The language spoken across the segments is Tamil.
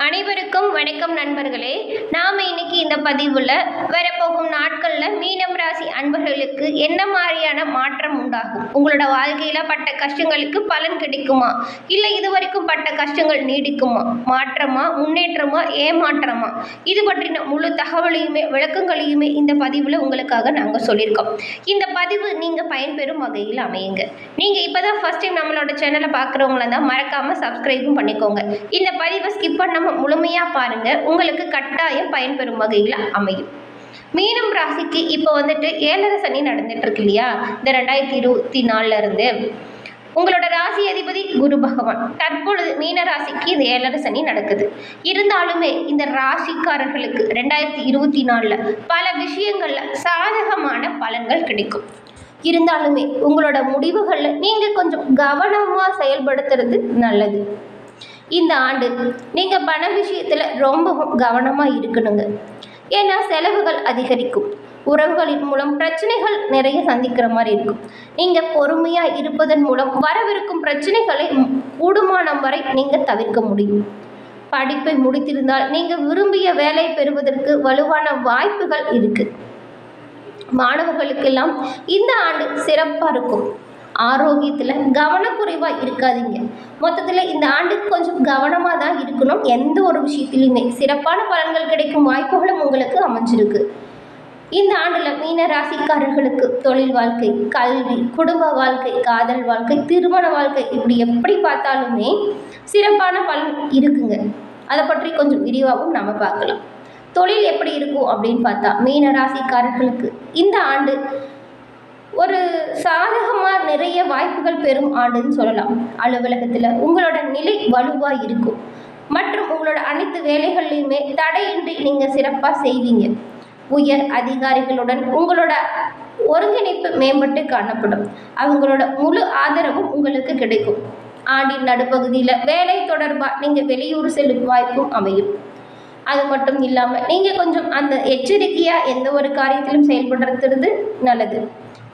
அனைவருக்கும் வணக்கம் நண்பர்களே. நாம் இன்னைக்கு இந்த பதிவில் வரப்போகும் நாட்களில் மீனம் ராசி அன்பர்களுக்கு என்ன மாதிரியான மாற்றம் உண்டாகும், உங்களோட வாழ்க்கையில் பட்ட கஷ்டங்களுக்கு பலன் கிடைக்குமா, இல்லை இது வரைக்கும் பட்ட கஷ்டங்கள் நீடிக்குமா, மாற்றமா முன்னேற்றமா ஏமாற்றமா, இது பற்றின முழு தகவலையுமே விளக்கங்களையுமே இந்த பதிவில் உங்களுக்காக நாங்கள் சொல்லியிருக்கோம். இந்த பதிவு நீங்கள் பயன்பெறும் வகையில் அமையுங்க. நீங்கள் இப்போ தான் ஃபர்ஸ்ட் டைம் நம்மளோட சேனலை பார்க்குறவங்கள தான் மறக்காமல் சப்ஸ்கிரைபும் பண்ணிக்கோங்க. இந்த பதிவை ஸ்கிப் பண்ணாமல் முழுமையாக பாருங்கள், உங்களுக்கு கட்டாயம் பயன்பெறும் வகையில் அமையும். மீனம் ராசிக்கு இப்போ வந்துட்டு 7.5 சனி நடந்துட்டு இருக்கு இல்லையா, இந்த 2024 இருந்து உங்களோட ராசி அதிபதி குரு பகவான் தற்பொழுது மீன ராசிக்கு இந்த 7.5 சனி நடக்குது. இருந்தாலுமே இந்த ராசிக்காரர்களுக்கு 2024 பல விஷயங்கள்ல சாதகமான பலன்கள் கிடைக்கும். இருந்தாலுமே உங்களோட முடிவுகளில் நீங்கள் கொஞ்சம் கவனமாக செயல்படுத்துறது நல்லது. இந்த ஆண்டு நீங்கள் பண விஷயத்தில் ரொம்பவும் கவனமாக இருக்கணுங்க. ஏன்னா செலவுகள் அதிகரிக்கும். உறவுகளின் மூலம் பிரச்சனைகள் நிறைய சந்திக்கிற மாதிரி இருக்கும். நீங்கள் பொறுமையாக இருப்பதன் மூலம் வரவிருக்கும் பிரச்சனைகளை கூடுமானம் வரை நீங்கள் தவிர்க்க முடியும். படிப்பை முடித்திருந்தால் நீங்கள் விரும்பிய வேலை பெறுவதற்கு வலுவான வாய்ப்புகள் இருக்குது. மாணவர்களுக்கெல்லாம் இந்த ஆண்டு சிறப்பாக இருக்கும். ஆரோக்கியத்தில் கவனக்குறைவாக இருக்காதீங்க. மொத்தத்தில் இந்த ஆண்டுக்கு கொஞ்சம் கவனமாக தான் இருக்கணும். எந்த ஒரு விஷயத்திலையுமே சிறப்பான பலன்கள் கிடைக்கும் வாய்ப்புகளும் உங்களுக்கு அமைஞ்சிருக்கு. இந்த ஆண்டில் மீன ராசிக்காரர்களுக்கு தொழில் வாழ்க்கை, கல்வி, குடும்ப வாழ்க்கை, காதல் வாழ்க்கை, திருமண வாழ்க்கை, இப்படி எப்படி பார்த்தாலுமே சிறப்பான பலன் இருக்குங்க. அதை பற்றி கொஞ்சம் விரிவாகவும் நம்ம பார்க்கலாம். தொழில் எப்படி இருக்கும் அப்படின்னு பார்த்தா, மீன ராசிக்காரர்களுக்கு இந்த ஆண்டு ஒரு சாதகமாக நிறைய வாய்ப்புகள் பெறும் ஆண்டுன்னு சொல்லலாம். அலுவலகத்தில் உங்களோட நிலை வலுவாக இருக்கும் மற்றும் உங்களோட அனைத்து வேலைகள்லையுமே தடையின்றி நீங்கள் சிறப்பாக செய்வீங்க. உயர் அதிகாரிகளுடன் உங்களோட ஒருங்கிணைப்பு மேம்பட்டு காணப்படும். அவங்களோட முழு ஆதரவும் உங்களுக்கு கிடைக்கும். ஆண்டின் நடுப்பகுதியில் வேலை தொடர்பாக நீங்கள் வெளியூர் செல்லும் வாய்ப்பும் அமையும். அது மட்டும் இல்லாமல் நீங்கள் கொஞ்சம் அந்த எச்சரிக்கையாக எந்த ஒரு காரியத்திலும் செயல்படுறது நல்லது.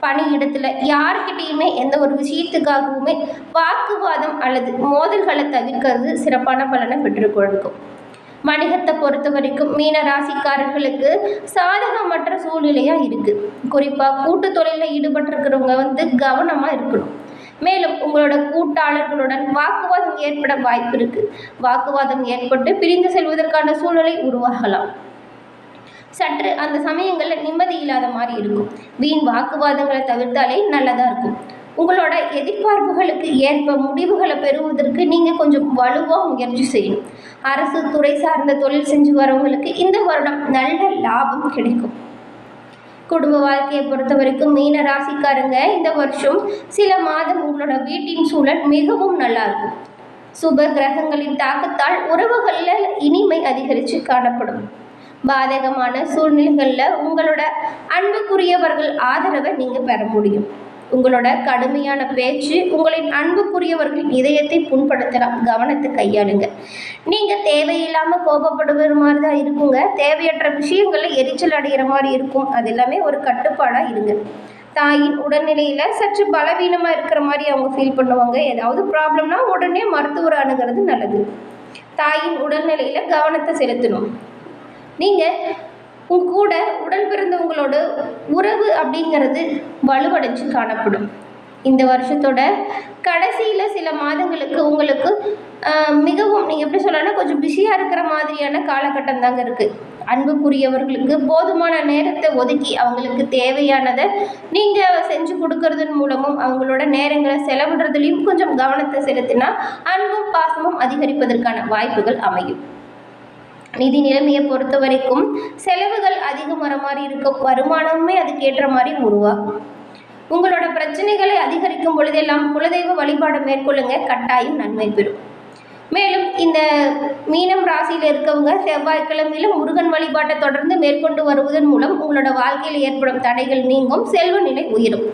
பணியிடத்தில் யார்கிட்டையுமே எந்த ஒரு விஷயத்துக்காகவுமே வாக்குவாதம் அல்லது மோதல்களை தவிர்க்கிறது சிறப்பான பலனை பெற்றுக் கொடுக்கும். வணிகத்தை பொறுத்த வரைக்கும் மீன ராசிக்காரர்களுக்கு சாதகமற்ற சூழ்நிலையாக இருக்குது. குறிப்பாக கூட்டு தொழிலில் ஈடுபட்டிருக்கிறவங்க கவனமாக இருக்கணும். மேலும் உங்களோட கூட்டாளர்களுடன் வாக்குவாதம் ஏற்பட வாய்ப்பு இருக்குது. வாக்குவாதம் ஏற்பட்டு பிரிந்து செல்வதற்கான சூழ்நிலை உருவாகலாம். சற்று அந்த சமயங்களில் நிம்மதி இல்லாத மாதிரி இருக்கும். வீண் வாக்குவாதங்களை தவிர்த்தாலே நல்லதாக இருக்கும். உங்களோட எதிர்பார்ப்புகளுக்கு ஏற்ப முடிவுகளை பெறுவதற்கு நீங்கள் கொஞ்சம் வலுவாக முயற்சி செய்யணும். அரசு துறை சார்ந்த தொழில் செஞ்சு வரவங்களுக்கு இந்த வருடம் நல்ல லாபம் கிடைக்கும். குடும்ப வாழ்க்கையை பொறுத்த வரைக்கும் மீன ராசிக்காரங்க இந்த வருஷம் சில மாதம் உங்களோட வீட்டின் சூழல் மிகவும் நல்லா இருக்கும். சுப கிரகங்களின் தாக்கத்தால் உறவுகளில் இனிமை அதிகரித்து காணப்படும். பாதகமான சூழ்நிலைகளில் உங்களோட அன்புக்குரியவர்கள் ஆதரவை நீங்கள் பெற முடியும். உங்களோட கடுமையான பேச்சு உங்களின் அன்புக்குரியவர்களின் இதயத்தை புண்படுத்தலாம். கவனத்தை கையாளுங்க. நீங்கள் தேவையில்லாமல் கோபப்படுகிற மாதிரி தான் இருக்குங்க. தேவையற்ற விஷயங்களில் எரிச்சல் அடைகிற மாதிரி இருக்கும். அது எல்லாமே ஒரு கட்டுப்பாடாக இருங்க. தாயின் உடல்நிலையில் சற்று பலவீனமாக இருக்கிற மாதிரி அவங்க ஃபீல் பண்ணுவாங்க. ஏதாவது ப்ராப்ளம்னா உடனே மருத்துவரை அணுகிறது நல்லது. தாயின் உடல்நிலையில் கவனத்தை செலுத்தணும். நீங்கள் உங்க கூட உடன் பிறந்தவங்களோட உறவு அப்படிங்கிறது வலுவடைஞ்சு காணப்படும். இந்த வருஷத்தோட கடைசியில் சில மாதங்களுக்கு உங்களுக்கு மிகவும் நீங்கள் எப்படி சொல்லலாம், கொஞ்சம் பிஸியாக இருக்கிற மாதிரியான காலகட்டம் தாங்க இருக்குது. அன்புக்குரியவர்களுக்கு போதுமான நேரத்தை ஒதுக்கி அவங்களுக்கு தேவையானதை நீங்கள் செஞ்சு கொடுக்கறதன் மூலமும் அவங்களோட நேரங்களை செலவிடுறதுலையும் கொஞ்சம் கவனத்தை செலுத்தினா அன்பும் பாசமும் அதிகரிப்பதற்கான வாய்ப்புகள் அமையும். நிதி நிலைமையை பொறுத்த வரைக்கும் செலவுகள் அதிகம் வர மாதிரி இருக்கும். வருமானமே அதுக்கேற்ற மாதிரி உருவாகும். உங்களோட பிரச்சனைகளை அதிகரிக்கும் பொழுதெல்லாம் குலதெய்வ வழிபாடு மேற்கொள்ளுங்க, கட்டாயம் நன்மை பெறும். மேலும் இந்த மீனம் ராசியில் இருக்கவங்க செவ்வாய்க்கிழமையிலும் முருகன் வழிபாட்டை தொடர்ந்து மேற்கொண்டு வருவதன் மூலம் உங்களோட வாழ்க்கையில் ஏற்படும் தடைகள் நீங்கும், செல்வ நிலை உயரும்.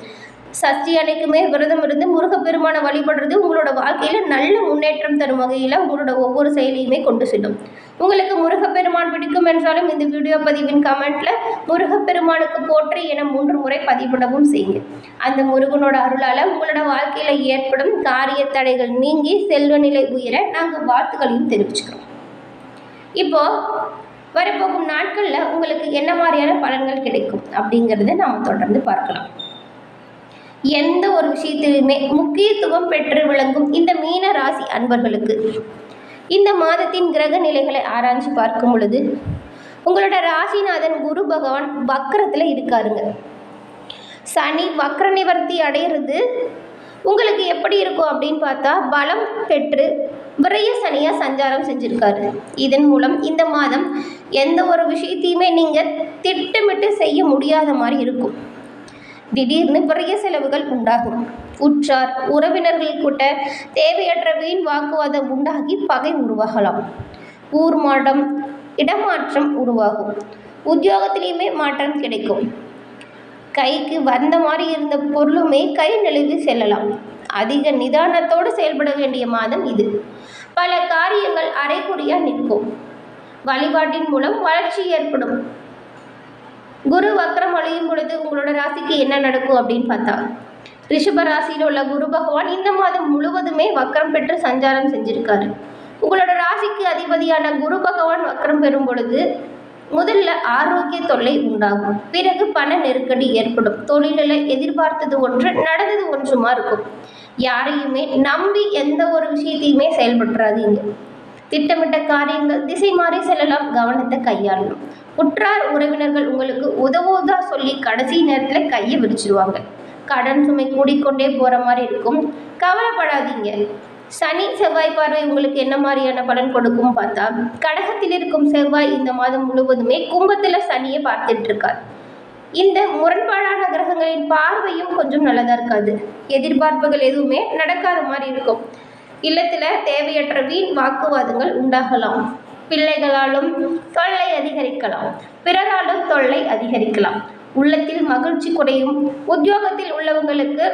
சஷ்டி அன்னைக்குமே விரதம் இருந்து முருகப்பெருமானை வழிபடுறது உங்களோட வாழ்க்கையில் நல்ல முன்னேற்றம் தரும் வகையில் உங்களோட ஒவ்வொரு செயலையுமே கொண்டு செல்லும். உங்களுக்கு முருகப்பெருமான் பிடிக்கும் என்றாலும் இந்த வீடியோ பதிவின் கமெண்ட்டில் முருகப்பெருமானுக்கு போற்றி என 3 முறை பதிவிடவும் செய்யுங்க. அந்த முருகனோட அருளால் உங்களோட வாழ்க்கையில் ஏற்படும் காரிய தடைகள் நீங்கி செல்வ நிலை உயர நாங்கள் வாழ்த்துக்களையும் தெரிவிச்சுக்கிறோம். இப்போது வரப்போகும் நாட்களில் உங்களுக்கு என்ன மாதிரியான பலன்கள் கிடைக்கும் அப்படிங்கிறத நாம் தொடர்ந்து பார்க்கலாம். எந்த ஒரு விஷயத்திலுமே முக்கியத்துவம் பெற்று விளங்கும் இந்த மீன ராசி அன்பர்களுக்கு இந்த மாதத்தின் கிரக நிலைகளை ஆராய்ச்சி பார்க்கும் பொழுது உங்களோட ராசிநாதன் குரு பகவான் வக்கரத்தில் இருக்காருங்க. சனி வக்கர நிவர்த்தி அடையிறது உங்களுக்கு எப்படி இருக்கும் அப்படின்னு பார்த்தா பலம் பெற்று விரைய சனியாக சஞ்சாரம் செஞ்சுருக்காரு. இதன் மூலம் இந்த மாதம் எந்த ஒரு விஷயத்தையுமே நீங்கள் திட்டமிட்டு செய்ய முடியாத மாதிரி இருக்கும். திடீர்னு விரைய செலவுகள் உண்டாகும். உற்றார் உறவினர்கள் கூட்ட தேவையற்ற வீண் வாக்குவாதம் உண்டாகி பகை உருவாகலாம். ஊர் மாற்றம் இடமாற்றம் உருவாகும். உத்தியோகத்திலையுமே மாற்றம் கிடைக்கும். கைக்கு வந்த மாதிரி இருந்த பொருளுமே கை நழுவி செல்லலாம். அதிக நிதானத்தோடு செயல்பட வேண்டிய மாதம் இது. பல காரியங்கள் அரைகுறையாக நிற்கும். வழிபாட்டின் மூலம் வளர்ச்சி ஏற்படும். குரு வக்கரம் அடையும் பொழுது உங்களோட ராசிக்கு என்ன நடக்கும் அப்படின்னு பார்த்தா ரிஷப ராசியில் உள்ள குரு பகவான் இந்த மாதம் முழுவதுமே வக்கரம் பெற்று சஞ்சாரம் செஞ்சிருக்காரு. உங்களோட ராசிக்கு அதிபதியான குரு பகவான் வக்கரம் பெறும் பொழுது முதல்ல ஆரோக்கிய தொல்லை உண்டாகும். பிறகு பண நெருக்கடி ஏற்படும். தொழிலில் எதிர்பார்த்தது ஒன்று நடந்தது ஒன்றுமா இருக்கும். யாரையுமே நம்பி எந்த ஒரு விஷயத்தையுமே செயல்படுறாதீங்க. திட்டமிட்ட காரியங்கள் திசை மாறி செல்லலாம். கவனத்தை கையாளணும். உற்றார் உறவினர்கள் உங்களுக்கு உதவுவதா சொல்லி கடைசி நேரத்தில் கையை விரிச்சிருவாங்க. கடன் சுமை கூடிக்கொண்டே போகிற மாதிரி இருக்கும். கவலைப்படாதீங்க. சனி செவ்வாய் பார்வை உங்களுக்கு என்ன மாதிரியான பலன் கொடுக்கும் பார்த்தா கடகத்தில் இருக்கும் செவ்வாய் இந்த மாதம் முழுவதுமே கும்பத்தில் சனியை பார்த்துட்டு இருக்கார். இந்த முரண்பாடான கிரகங்களின் பார்வையும் கொஞ்சம் நல்லதாக இருக்காது. எதிர்பார்ப்புகள் எதுவுமே நடக்காத மாதிரி இருக்கும். இல்லத்தில் தேவையற்ற வீண் வாக்குவாதங்கள் உண்டாகலாம். பிள்ளைகளாலும் தொல்லை அதிகரிக்கலாம். பிறராலும் தொல்லை அதிகரிக்கலாம். உள்ளத்தில் மகிழ்ச்சி குறையும். உத்தியோகத்தில் உள்ளவங்களுக்கு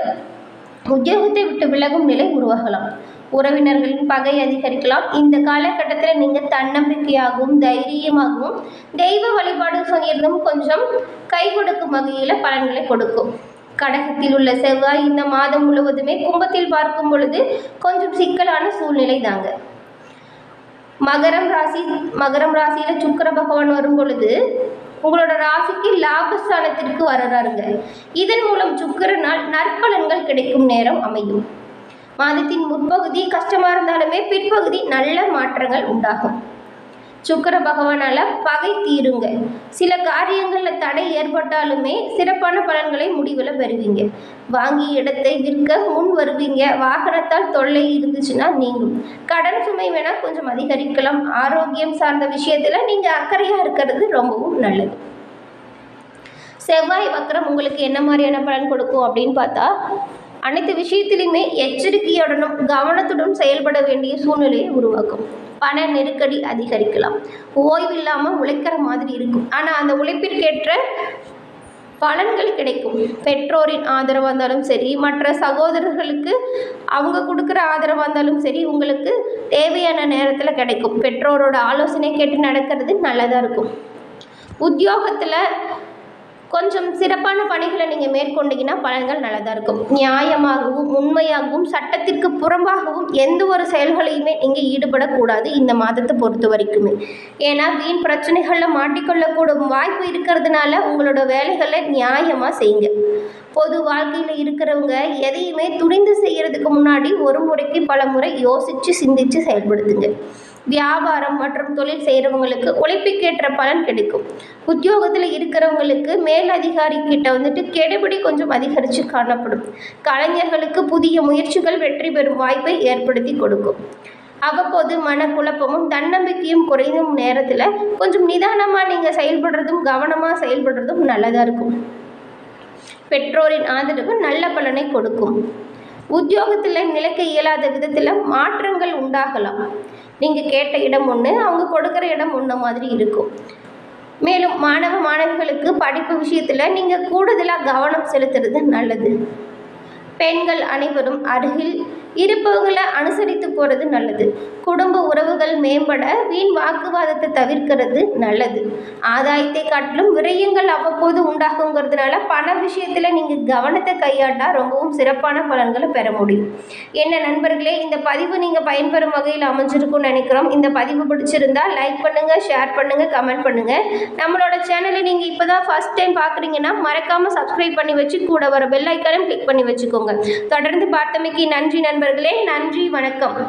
உத்தியோகத்தை விட்டு விலகும் நிலை உருவாகலாம். உறவினர்களின் பகை அதிகரிக்கலாம். இந்த காலகட்டத்தில் நீங்கள் தன்னம்பிக்கையாகவும் தைரியமாகவும் தெய்வ வழிபாடு சொல்லியிருந்தும் கொஞ்சம் கை கொடுக்கும் வகையில் பலன்களை கொடுக்கும். கடகத்தில் உள்ள செவ்வாய் இந்த மாதம் முழுவதுமே கும்பத்தில் பார்க்கும் பொழுது கொஞ்சம் சிக்கலான சூழ்நிலை தாங்க. மகரம் ராசியில் சுக்கிர பகவான் வரும் பொழுது உங்களோட ராசிக்கு லாபஸ்தானத்திற்கு வர்றாருங்க. இதன் மூலம் சுக்கிரனால் நற்பலன்கள் கிடைக்கும் நேரம் அமையும். மாதத்தின் முற்பகுதி கஷ்டமாக இருந்தாலுமே பிற்பகுதி நல்ல மாற்றங்கள் உண்டாகும். சுக்கிர பகவானால் பகை தீருங்க. சில காரியங்களில் தடை ஏற்பட்டாலுமே சிறப்பான பலன்களை முடிவில் பெறுவீங்க. வாங்கிய இடத்தை விற்க முன் வருவீங்க. வாகனத்தால் தொல்லை இருந்துச்சுன்னா நீங்கும். கடன் சுமை வேணால் கொஞ்சம் அதிகரிக்கலாம். ஆரோக்கியம் சார்ந்த விஷயத்தில் நீங்கள் அக்கறையாக இருக்கிறது ரொம்பவும் நல்லது. செவ்வாய் வக்கரம் உங்களுக்கு என்ன மாதிரியான பலன் கொடுக்கும் அப்படின்னு பார்த்தா அனைத்து விஷயத்திலுமே எச்சரிக்கையுடனும் கவனத்துடன் செயல்பட வேண்டிய சூழ்நிலையை உருவாக்கும். பண நெருக்கடி அதிகரிக்கலாம். ஓய்வில்லாமல் உழைக்கிற மாதிரி இருக்கும். ஆனால் அந்த உழைப்பிற்கேற்ற பலன்கள் கிடைக்கும். பெற்றோரின் ஆதரவாக இருந்தாலும் சரி, மற்ற சகோதரர்களுக்கு அவங்க கொடுக்குற ஆதரவாக இருந்தாலும் சரி, உங்களுக்கு தேவையான நேரத்தில் கிடைக்கும். பெற்றோரோட ஆலோசனை கேட்டு நடக்கிறது நல்லதாக இருக்கும். உத்தியோகத்தில் கொஞ்சம் சிறப்பான பணிகளை நீங்கள் மேற்கொண்டீங்கன்னா பலன்கள் நல்லதாக இருக்கும். நியாயமாகவும் உண்மையாகவும் சட்டத்திற்கு புறம்பாகவும் எந்த ஒரு செயல்களையுமே நீங்கள் ஈடுபடக்கூடாது இந்த மாதத்தை பொறுத்த வரைக்குமே. ஏன்னா வீண் பிரச்சனைகளில் மாட்டிக்கொள்ளக்கூடும் வாய்ப்பு இருக்கிறதுனால உங்களோட வேலைகளை நியாயமாக செய்யுங்க. பொது வாழ்க்கையில் இருக்கிறவங்க எதையுமே துணிந்து செய்கிறதுக்கு முன்னாடி ஒரு முறைக்கு பல முறை யோசித்து சிந்தித்து செயல்படுத்துங்க. வியாபாரம் மற்றும் தொழில் செய்கிறவங்களுக்கு உழைப்புக்கேற்ற பலன் கிடைக்கும். உத்தியோகத்தில் இருக்கிறவங்களுக்கு மேல் அதிகாரி கிட்ட கெடுபிடி கொஞ்சம் அதிகரித்து காணப்படும். கலைஞர்களுக்கு புதிய முயற்சிகள் வெற்றி பெறும் வாய்ப்பை ஏற்படுத்தி கொடுக்கும். அவ்வப்போது மனக்குழப்பமும் தன்னம்பிக்கையும் குறையும் நேரத்தில் கொஞ்சம் நிதானமாக நீங்கள் செயல்படுறதும் கவனமாக செயல்படுறதும் நல்லதாக இருக்கும். பெற்றோரின் ஆதரவு நல்ல பலனை கொடுக்கும். உத்தியோகத்தில் நிலைக்க இயலாத விதத்தில் மாற்றங்கள் உண்டாகலாம். நீங்கள் கேட்ட இடம் ஒன்று, அவங்க கொடுக்குற இடம் ஒன்று மாதிரி இருக்கும். மேலும் மாணவிகளுக்கு படிப்பு விஷயத்தில் நீங்கள் கூடுதலாக கவனம் செலுத்துறது நல்லது. பெண்கள் அனைவரும் அருகில் இருப்பவங்களை அனுசரித்து போகிறது நல்லது. குடும்ப உறவுகள் மேம்பட வீண் வாக்குவாதத்தை தவிர்க்கிறது நல்லது. ஆதாயத்தை காட்டிலும் விரயங்கள் அவ்வப்போது உண்டாகுங்கிறதுனால பண விஷயத்தில் நீங்கள் கவனத்தை கையாண்டா ரொம்பவும் சிறப்பான பலன்களை பெற முடியும். என்ன நண்பர்களே, இந்த பதிவு நீங்கள் பயன்பெறும் வகையில் அமைஞ்சிருக்கும்னு நினைக்கிறோம். இந்த பதிவு பிடிச்சிருந்தா லைக் பண்ணுங்கள், ஷேர் பண்ணுங்கள், கமெண்ட் பண்ணுங்கள். நம்மளோட சேனலை நீங்கள் இப்போ தான் ஃபர்ஸ்ட் டைம் பார்க்குறீங்கன்னா மறக்காமல் சப்ஸ்கிரைப் பண்ணி வச்சு கூட வர பெல் ஐக்கானையும் கிளிக் பண்ணி வச்சுக்கோங்க. தொடர்ந்து பார்த்தமைக்கு நன்றி நண்பர்களே. நன்றி, வணக்கம்.